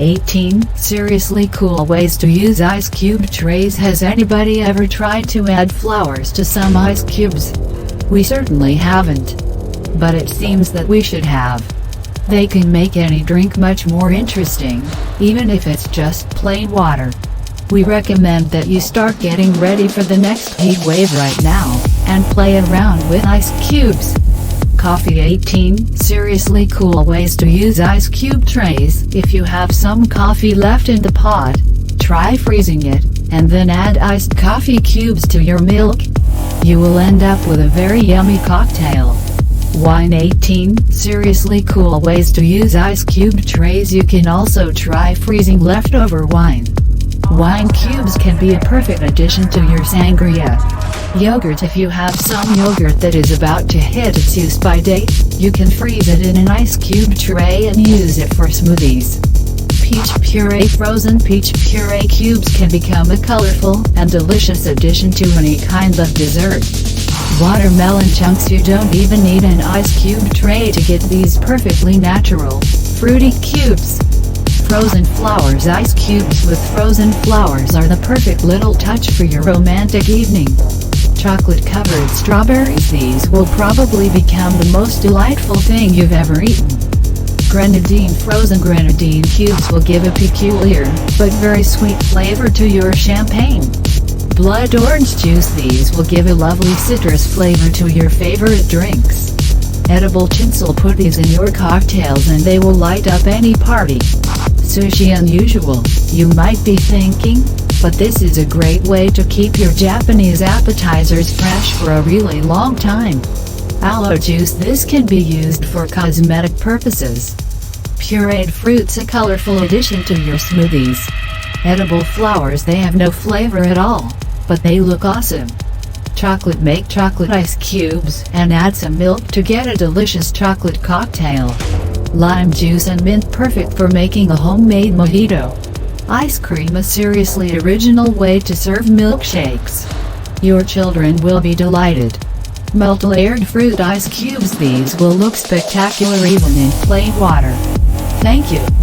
18 Seriously cool ways to use ice cube trays. Has anybody ever tried to add flowers to some ice cubes? We certainly haven't. But it seems that we should have. They can make any drink much more interesting, even if it's just plain water. We recommend that you start getting ready for the next heat wave right now, and play around with ice cubes. Coffee. 18 Seriously cool ways to use ice cube trays. If you have some coffee left in the pot, try freezing it, and then add iced coffee cubes to your milk. You will end up with a very yummy cocktail. Wine. 18 Seriously cool ways to use ice cube trays. You can also try freezing leftover wine. Wine cubes can be a perfect addition to your sangria. Yogurt. If you have some yogurt that is about to hit its use-by date, you can freeze it in an ice cube tray and use it for smoothies. Peach puree. Frozen peach puree cubes can become a colorful and delicious addition to any kind of dessert. Watermelon chunks. You don't even need an ice cube tray to get these perfectly natural, fruity cubes. Frozen flowers. Ice cubes with frozen flowers are the perfect little touch for your romantic evening. Chocolate-covered strawberries. These will probably become the most delightful thing you've ever eaten. Grenadine. Frozen grenadine cubes will give a peculiar, but very sweet flavor to your champagne. Blood orange juice. These will give a lovely citrus flavor to your favorite drinks. Edible tinsel. Put these in your cocktails and they will light up any party. Sushi. Unusual, you might be thinking, but this is a great way to keep your Japanese appetizers fresh for a really long time. Aloe juice. This can be used for cosmetic purposes. Pureed fruits. A colorful addition to your smoothies. Edible flowers. They have no flavor at all, but they look awesome. Chocolate. Make chocolate ice cubes and add some milk to get a delicious chocolate cocktail. Lime juice and mint. Perfect for making a homemade mojito. Ice cream. A seriously original way to serve milkshakes. Your children will be delighted. Multi-layered fruit ice cubes. These will look spectacular even in plain water. Thank you.